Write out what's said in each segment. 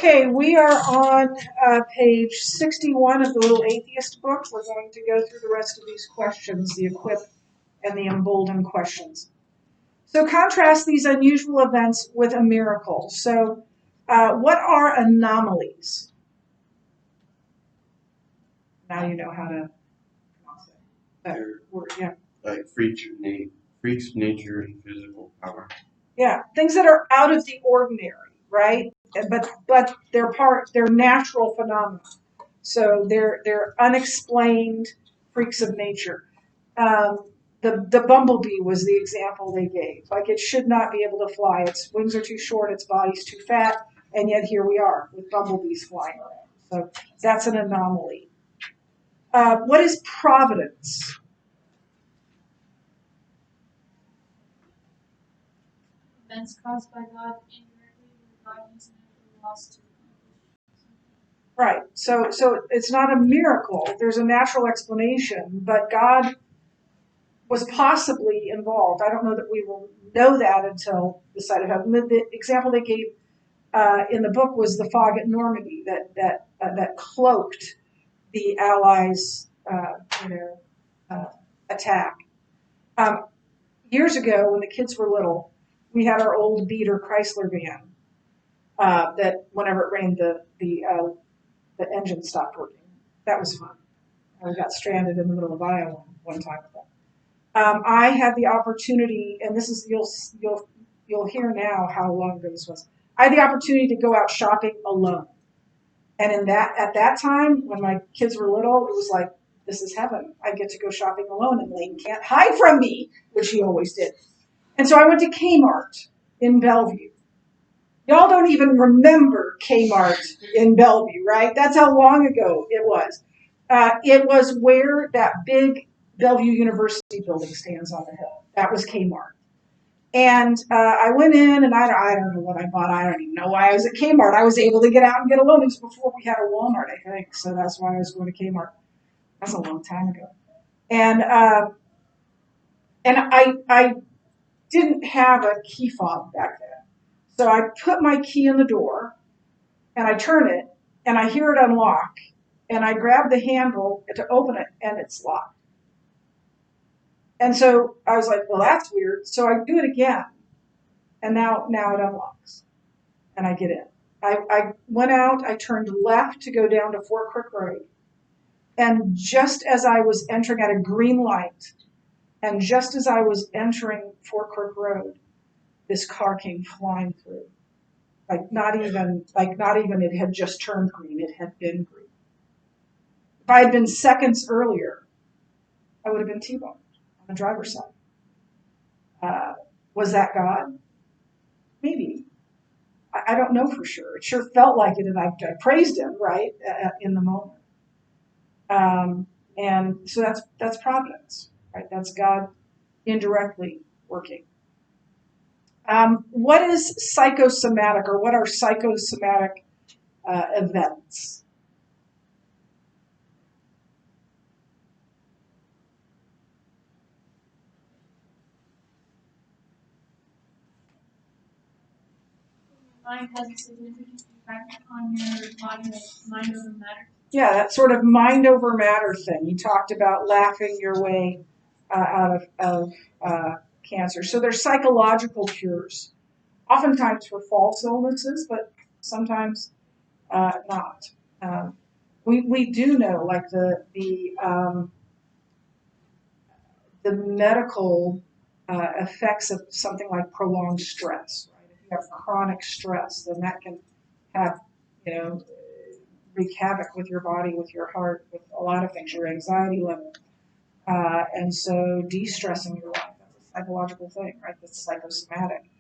Okay, we are on page 61 of the Little Atheist book. We're going to go through the rest of these questions, the equip and the embolden questions. So contrast these unusual events with a miracle. So what are anomalies? Now you know how to pronounce that word, yeah. Like freaks of nature and physical power. Yeah, things that are out of the ordinary, right? But they're natural phenomena. So they're unexplained freaks of nature. The bumblebee was the example they gave. Like, it should not be able to fly. Its wings are too short, its body's too fat, and yet here we are with bumblebees flying around. So that's an anomaly. What is providence? Events caused by God indirectly, where God uses natural laws to accomplish. Right. So it's not a miracle. There's a natural explanation, but God was possibly involved. I don't know that we will know that until the sight of heaven. The example they gave in the book was the fog at Normandy that cloaked the Allies' attack. Years ago, when the kids were little, we had our old beater Chrysler van that whenever it rained, the engine stopped working. That was fun. We got stranded in the middle of Iowa one time with that. I had the opportunity, and this is you'll hear now how long ago this was. I had the opportunity to go out shopping alone, and at that time when my kids were little, it was like, this is heaven. I get to go shopping alone, and Layton can't hide from me, which he always did. And so I went to Kmart in Bellevue. Y'all don't even remember Kmart in Bellevue, right? That's how long ago it was. It was where that big Bellevue University building stands on the hill. That was Kmart. And I went in, and I don't know what I bought. I don't even know why I was at Kmart. I was able to get out and get a loan. It was before we had a Walmart, I think. So that's why I was going to Kmart. That's a long time ago. And I didn't have a key fob back then. So I put my key in the door, and I turn it, and I hear it unlock, and I grab the handle to open it, and it's locked. And so I was like, well, that's weird. So I do it again, and now it unlocks, and I get in. I went out, I turned left to go down to Fort Crook Road, and just as I was entering at a green light, and just as I was entering Fort Crook Road, this car came flying through. Like not even it had just turned green, it had been green. If I had been seconds earlier, I would have been T-boned on the driver's side. Was that God? Maybe. I don't know for sure. It sure felt like it, and I praised him, right, in the moment. And so that's providence, right? That's God indirectly working. What is psychosomatic, or what are psychosomatic events? Mind has a significant impact on your body, like mind over matter. Yeah, that sort of mind over matter thing. You talked about laughing your way out of cancer. So there's psychological cures, oftentimes for false illnesses, but sometimes not. We do know, like the medical effects of something like prolonged stress. Right? If you have chronic stress, then that can have, wreak havoc with your body, with your heart, with a lot of things, your anxiety level. And so de-stressing your life, that's a psychological thing, right? That's psychosomatic.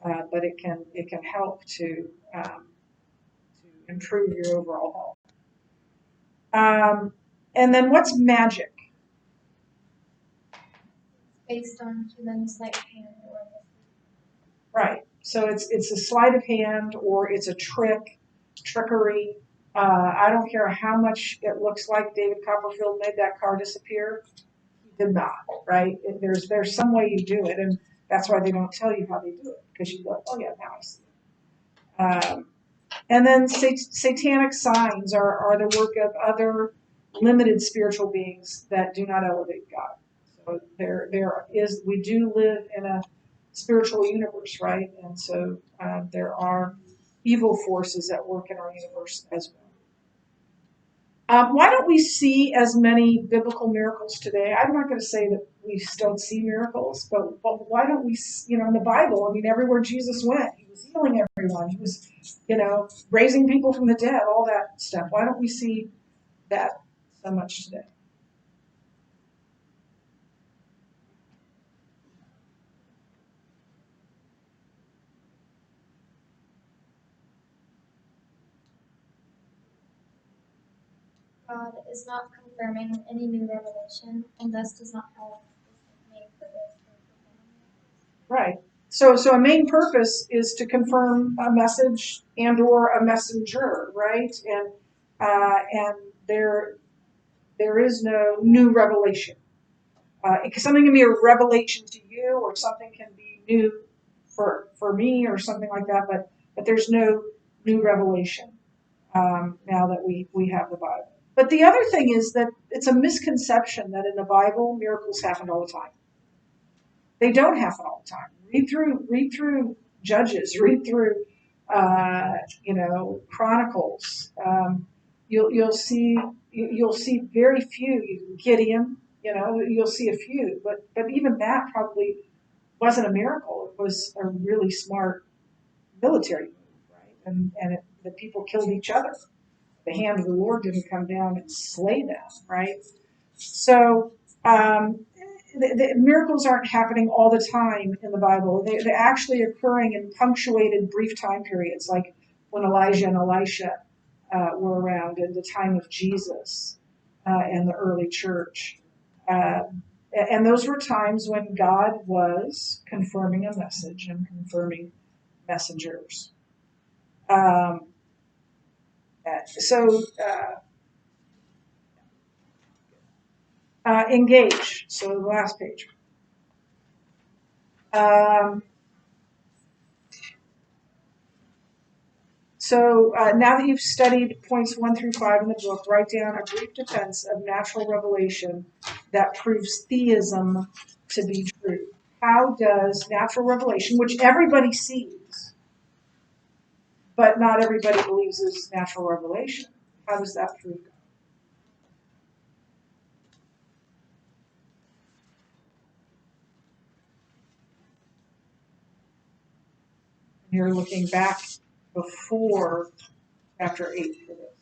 But it can help to improve your overall health. And then what's magic? Based on human sleight of hand or Right. So it's a sleight of hand, or it's a trickery. I don't care how much it looks like David Copperfield made that car disappear. He did not, right? There's some way you do it, and that's why they don't tell you how they do it, because you go, oh yeah, now I see it. And then satanic signs are the work of other limited spiritual beings that do not elevate God. So we do live in a spiritual universe, right? And so there are evil forces at work in our universe as well. Why don't we see as many biblical miracles today? I'm not going to say that we don't see miracles, but why don't we, in the Bible, I mean, everywhere Jesus went, he was healing everyone. He was, raising people from the dead, all that stuff. Why don't we see that so much today? God is not confirming any new revelation and thus does not have a main purpose for performing Right. So a main purpose is to confirm a message and or a messenger, right? And there is no new revelation. Something can be a revelation to you, or something can be new for me, or something like that. But there's no new revelation now that we have the Bible. But the other thing is that it's a misconception that in the Bible miracles happen all the time. They don't happen all the time. Read through Judges. Read through Chronicles. You'll see very few. Gideon. You'll see a few, but even that probably wasn't a miracle. It was a really smart military move, right? And the people killed each other. The hand of the Lord didn't come down and slay them, right? So the miracles aren't happening all the time in the Bible. They're actually occurring in punctuated brief time periods, like when Elijah and Elisha were around in the time of Jesus and the early church. And those were times when God was confirming a message and confirming messengers. Um, so engage. So the last page. Um, So now that you've studied points 1 through 5 in the book, write down a brief defense of natural revelation that proves theism to be true. How does natural revelation, which everybody sees, but not everybody believes is natural revelation, how does that prove God? You're looking back before chapter 8 for this.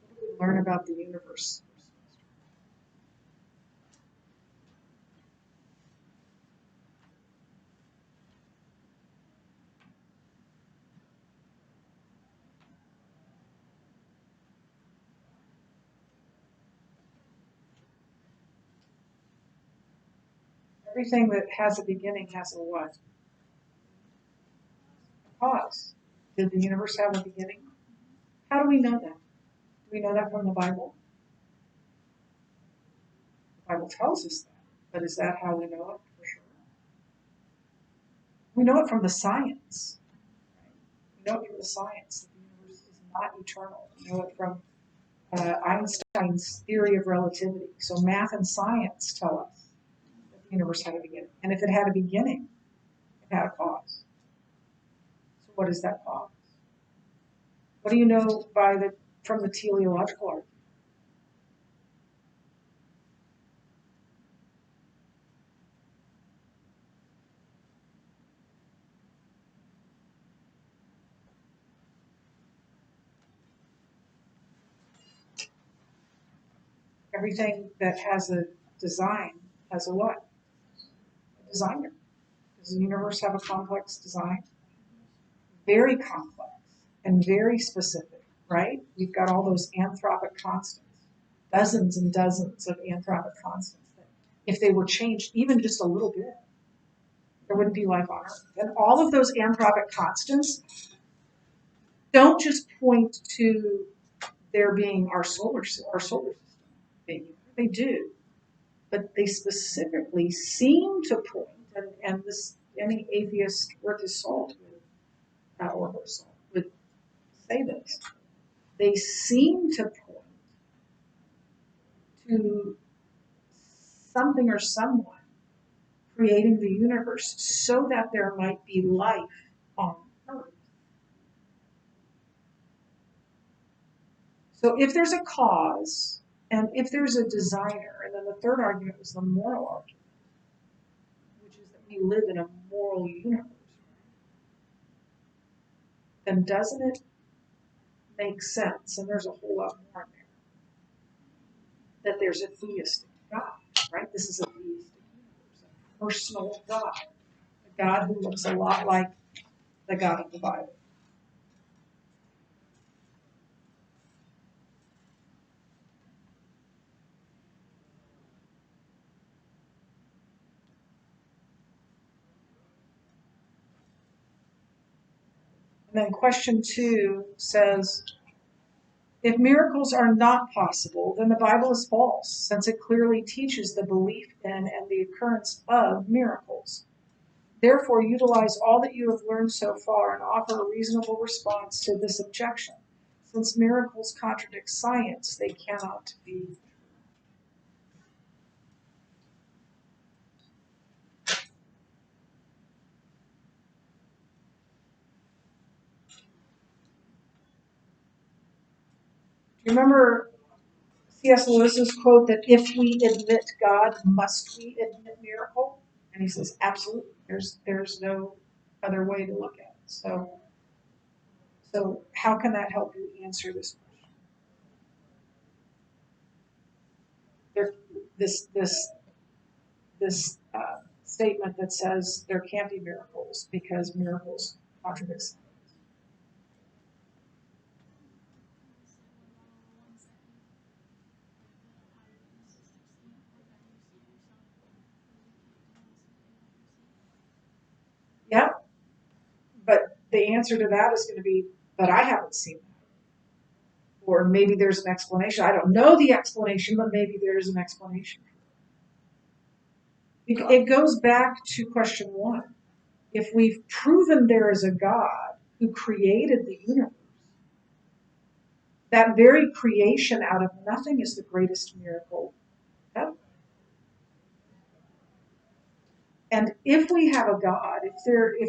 What do we learn about the universe? Everything that has a beginning has a what? A cause. Did the universe have a beginning? How do we know that? Do we know that from the Bible? The Bible tells us that. But is that how we know it for sure? We know it from the science. Right? We know it from the science that the universe is not eternal. We know it from Einstein's theory of relativity. So math and science tell us that the universe had a beginning. And if it had a beginning, it had a cause. So what is that cause? What do you know from the teleological argument? Everything that has a design has a what? A designer. Does the universe have a complex design? Very complex and very specific, right? We've got all those anthropic constants, dozens and dozens of anthropic constants that if they were changed even just a little bit, there wouldn't be life on Earth. And all of those anthropic constants don't just point to there being our solar system. They do, but they specifically seem to point, and this any atheist worth his salt would, or her salt would say this. They seem to point to something or someone creating the universe so that there might be life on Earth. So if there's a cause, and if there's a designer, and then the third argument was the moral argument, which is that we live in a moral universe, then doesn't it make sense, and there's a whole lot more in there, that there's a theistic God, right? This is a theistic universe, a personal God, a God who looks a lot like the God of the Bible. And then question 2 says, if miracles are not possible, then the Bible is false, since it clearly teaches the belief in and the occurrence of miracles. Therefore, utilize all that you have learned so far and offer a reasonable response to this objection. Since miracles contradict science, they cannot be. Do you remember C.S. Lewis's quote that if we admit God, must we admit miracle? And he says, absolutely. There's no other way to look at it. So how can that help you answer this question? This statement that says there can't be miracles because miracles contradict science. Yeah, but the answer to that is going to be, but I haven't seen that. Or maybe there's an explanation. I don't know the explanation, but maybe there's an explanation. It goes back to question 1. If we've proven there is a God who created the universe, that very creation out of nothing is the greatest miracle ever. And if we have a God, if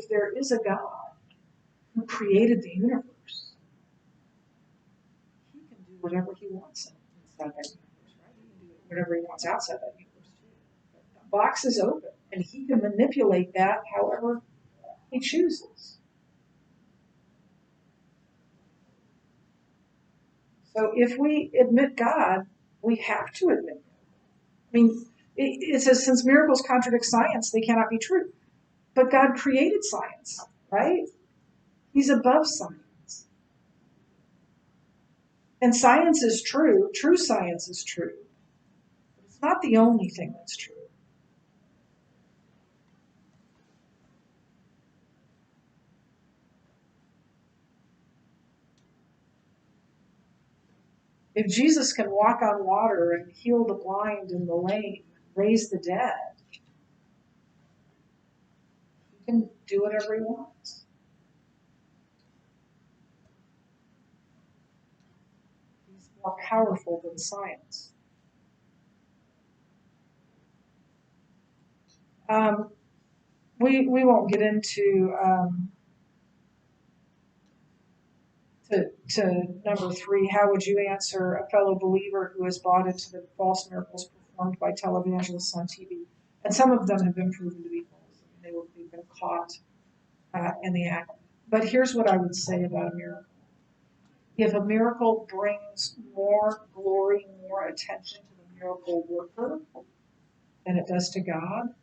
there is a God who created the universe, he can do whatever he wants inside that universe, right? He can do whatever he wants outside that universe too. The box is open, and he can manipulate that however he chooses. So if we admit God, we have to admit God. I mean, it says, since miracles contradict science, they cannot be true. But God created science, right? He's above science. And science is true. True science is true. But it's not the only thing that's true. If Jesus can walk on water and heal the blind and the lame, raise the dead, he can do whatever he wants. He's more powerful than science. We won't get into to number 3. How would you answer a fellow believer who has bought into the false miracles performed by televangelists on TV? And some of them have been proven to be false. They've been caught in the act. But here's what I would say about a miracle. If a miracle brings more glory, more attention to the miracle worker than it does to God,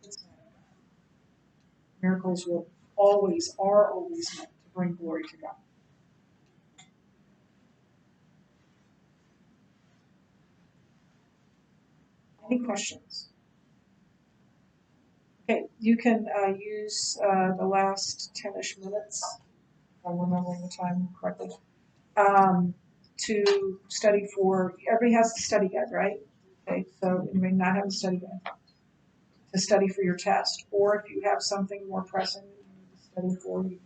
it's not of God. Miracles are always meant to bring glory to God. Any questions? Okay, you can use the last 10-ish minutes, if I'm remembering the time correctly, to study for, everybody has the study guide, right? Okay, so you may not have a study guide to study for your test, or if you have something more pressing that you need to study for, you